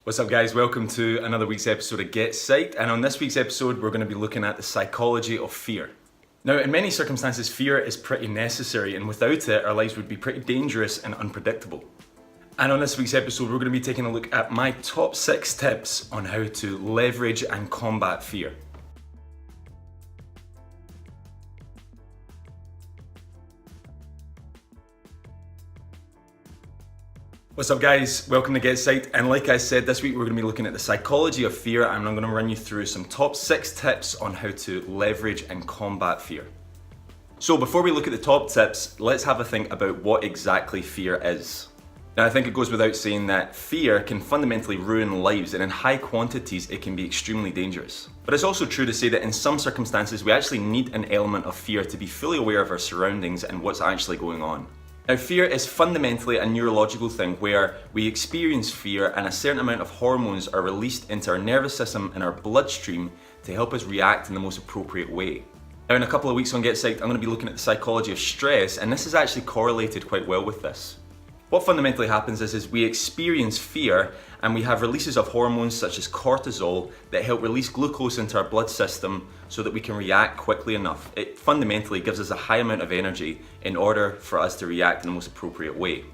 What's up guys, welcome to another week's episode of Get Psyched, and on this week's episode we're going to be looking at the psychology of fear. Now in many circumstances fear is pretty necessary, and without it our lives would be pretty dangerous and unpredictable. And on this week's episode we're going to be taking a look at my top 6 tips on how to leverage and combat fear. What's up guys, welcome to Get Psyched, and like I said, this week we're going to be looking at the psychology of fear, and I'm going to run you through some top 6 tips on how to leverage and combat fear. So before we look at the top tips, let's have a think about what exactly fear is. Now I think it goes without saying that fear can fundamentally ruin lives, and in high quantities it can be extremely dangerous. But it's also true to say that in some circumstances we actually need an element of fear to be fully aware of our surroundings and what's actually going on. Now fear is fundamentally a neurological thing where we experience fear and a certain amount of hormones are released into our nervous system and our bloodstream to help us react in the most appropriate way. Now in a couple of weeks on Get Psyched I'm going to be looking at the psychology of stress, and this is actually correlated quite well with this. What fundamentally happens is we experience fear and we have releases of hormones such as cortisol that help release glucose into our blood system so that we can react quickly enough. It fundamentally gives us a high amount of energy in order for us to react in the most appropriate way.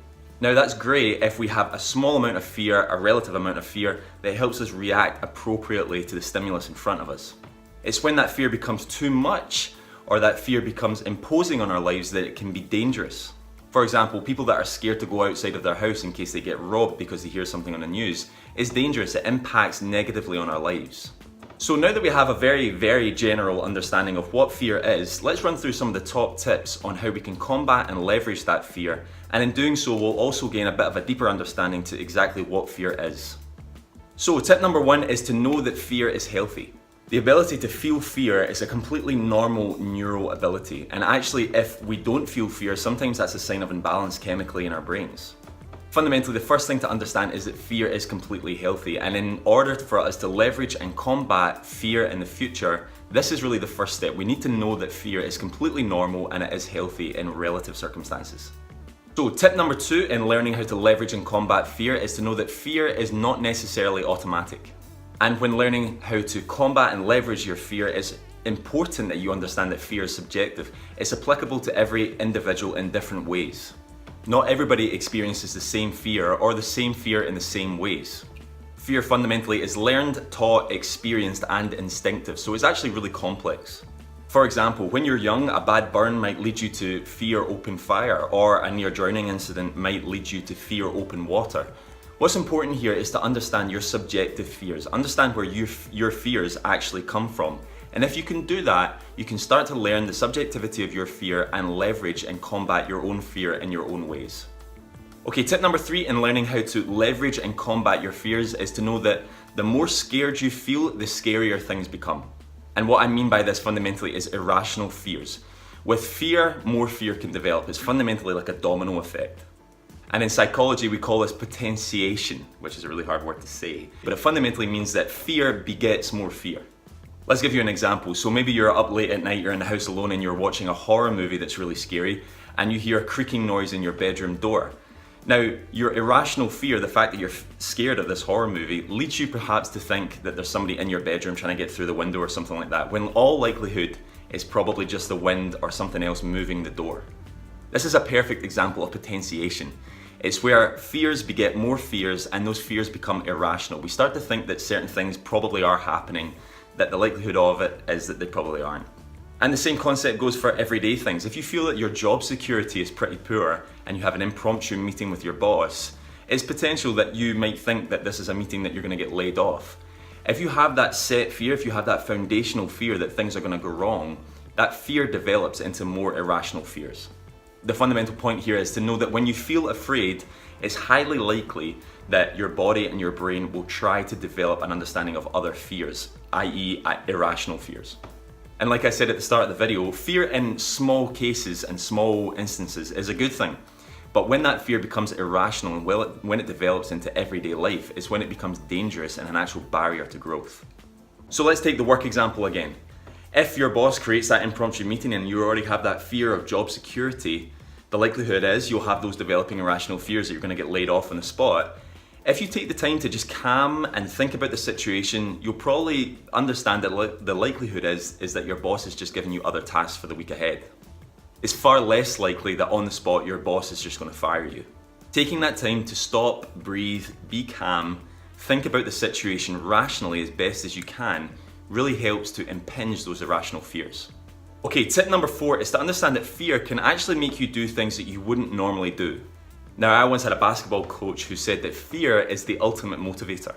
Now that's great if we have a small amount of fear, a relative amount of fear, that helps us react appropriately to the stimulus in front of us. It's when that fear becomes too much or that fear becomes imposing on our lives that it can be dangerous. For example, people that are scared to go outside of their house in case they get robbed because they hear something on the news is dangerous. It impacts negatively on our lives. So now that we have a very general understanding of what fear is, let's run through some of the top tips on how we can combat and leverage that fear, and in doing so we'll also gain a bit of a deeper understanding to exactly what fear is. So tip number 1 is to know that fear is healthy. The ability to feel fear is a completely normal neural ability, and actually if we don't feel fear, sometimes that's a sign of imbalance chemically in our brains. Fundamentally, the first thing to understand is that fear is completely healthy, and in order for us to leverage and combat fear in the future, this is really the first step. We need to know that fear is completely normal and it is healthy in relative circumstances. So tip number 2 in learning how to leverage and combat fear is to know that fear is not necessarily automatic. And when learning how to combat and leverage your fear, it's important that you understand that fear is subjective. It's applicable to every individual in different ways. Not everybody experiences the same fear or the same fear in the same ways. Fear fundamentally is learned, taught, experienced, and instinctive, so it's actually really complex. For example, when you're young, a bad burn might lead you to fear open fire, or a near drowning incident might lead you to fear open water. What's important here is to understand your subjective fears, understand where your fears actually come from. And if you can do that, you can start to learn the subjectivity of your fear and leverage and combat your own fear in your own ways. Okay, tip number 3 in learning how to leverage and combat your fears is to know that the more scared you feel, the scarier things become. And what I mean by this fundamentally is irrational fears. With fear, more fear can develop. It's fundamentally like a domino effect. And in psychology, we call this potentiation, which is a really hard word to say, but it fundamentally means that fear begets more fear. Let's give you an example. So maybe you're up late at night, you're in the house alone and you're watching a horror movie that's really scary, and you hear a creaking noise in your bedroom door. Now, your irrational fear, the fact that you're scared of this horror movie, leads you perhaps to think that there's somebody in your bedroom trying to get through the window or something like that, when in all likelihood, it's probably just the wind or something else moving the door. This is a perfect example of potentiation. It's where fears beget more fears, and those fears become irrational. We start to think that certain things probably are happening, that the likelihood of it is that they probably aren't. And the same concept goes for everyday things. If you feel that your job security is pretty poor and you have an impromptu meeting with your boss, it's potential that you might think that this is a meeting that you're going to get laid off. If you have that set fear, if you have that foundational fear that things are going to go wrong, that fear develops into more irrational fears. The fundamental point here is to know that when you feel afraid, it's highly likely that your body and your brain will try to develop an understanding of other fears, i.e. irrational fears. And like I said at the start of the video, fear in small cases and small instances is a good thing. But when that fear becomes irrational and when it develops into everyday life, is when it becomes dangerous and an actual barrier to growth. So let's take the work example again. If your boss creates that impromptu meeting and you already have that fear of job security, the likelihood is you'll have those developing irrational fears that you're going to get laid off on the spot. If you take the time to just calm and think about the situation, you'll probably understand that the likelihood is that your boss is just giving you other tasks for the week ahead. It's far less likely that on the spot your boss is just going to fire you. Taking that time to stop, breathe, be calm, think about the situation rationally as best as you can really helps to impinge those irrational fears. Okay, tip number 4 is to understand that fear can actually make you do things that you wouldn't normally do. Now, I once had a basketball coach who said that fear is the ultimate motivator.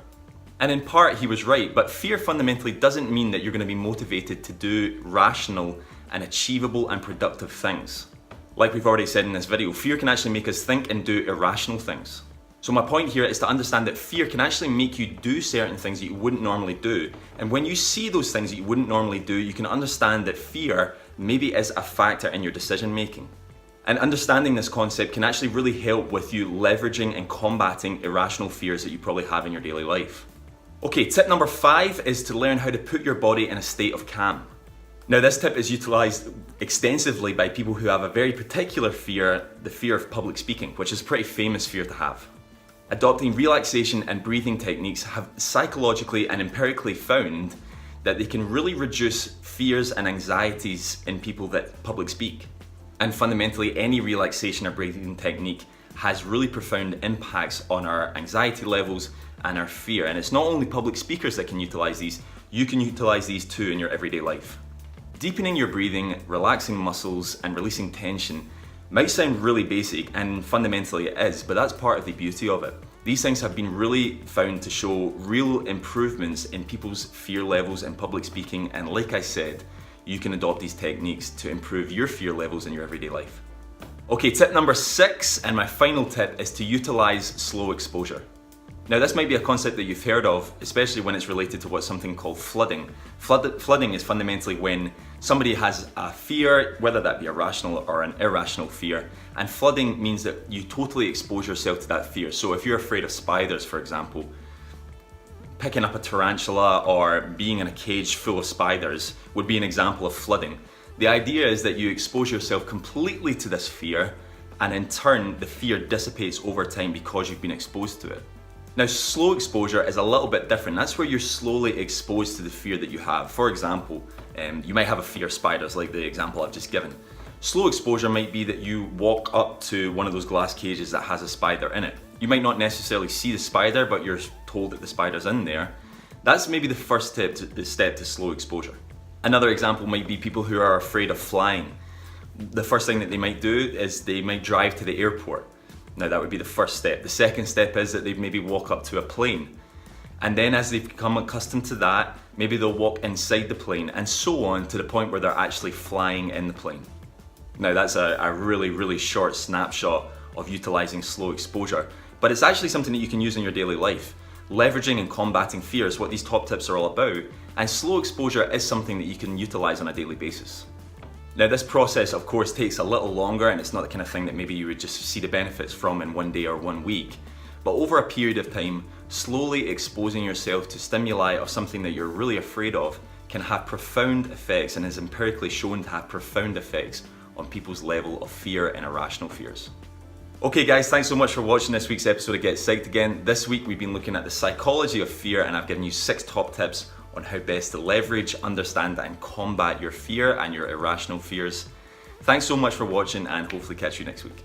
And in part, he was right, but fear fundamentally doesn't mean that you're going to be motivated to do rational and achievable and productive things. Like we've already said in this video, fear can actually make us think and do irrational things. So my point here is to understand that fear can actually make you do certain things that you wouldn't normally do. And when you see those things that you wouldn't normally do, you can understand that fear maybe is a factor in your decision making. And understanding this concept can actually really help with you leveraging and combating irrational fears that you probably have in your daily life. Okay, tip number 5 is to learn how to put your body in a state of calm. Now, this tip is utilized extensively by people who have a very particular fear, the fear of public speaking, which is a pretty famous fear to have. Adopting relaxation and breathing techniques have psychologically and empirically found that they can really reduce fears and anxieties in people that public speak. And fundamentally, any relaxation or breathing technique has really profound impacts on our anxiety levels and our fear. And it's not only public speakers that can utilize these, you can utilize these too in your everyday life. Deepening your breathing, relaxing muscles, and releasing tension might sound really basic, and fundamentally it is, but that's part of the beauty of it. These things have been really found to show real improvements in people's fear levels in public speaking, and like I said, you can adopt these techniques to improve your fear levels in your everyday life. Okay, tip number 6, and my final tip, is to utilize slow exposure. Now, this might be a concept that you've heard of, especially when it's related to what's something called flooding. Flooding is fundamentally when somebody has a fear, whether that be a rational or an irrational fear, and flooding means that you totally expose yourself to that fear. So if you're afraid of spiders, for example, picking up a tarantula or being in a cage full of spiders would be an example of flooding. The idea is that you expose yourself completely to this fear, and in turn, the fear dissipates over time because you've been exposed to it. Now, slow exposure is a little bit different. That's where you're slowly exposed to the fear that you have. For example, you might have a fear of spiders, like the example I've just given. Slow exposure might be that you walk up to one of those glass cages that has a spider in it. You might not necessarily see the spider, but you're told that the spider's in there. That's maybe the first step to slow exposure. Another example might be people who are afraid of flying. The first thing that they might do is they might drive to the airport. Now, that would be the first step. The second step is that they maybe walk up to a plane. And then as they've become accustomed to that, maybe they'll walk inside the plane, and so on to the point where they're actually flying in the plane. Now, that's a really, really short snapshot of utilizing slow exposure, but it's actually something that you can use in your daily life. Leveraging and combating fear is what these top tips are all about, and slow exposure is something that you can utilize on a daily basis. Now, this process, of course, takes a little longer, and it's not the kind of thing that maybe you would just see the benefits from in one day or 1 week. But over a period of time, slowly exposing yourself to stimuli of something that you're really afraid of can have profound effects, and is empirically shown to have profound effects on people's level of fear and irrational fears. Okay guys, thanks so much for watching this week's episode of Get Psyched again. This week we've been looking at the psychology of fear, and I've given you 6 top tips on how best to leverage, understand, and combat your fear and your irrational fears. Thanks so much for watching, and hopefully catch you next week.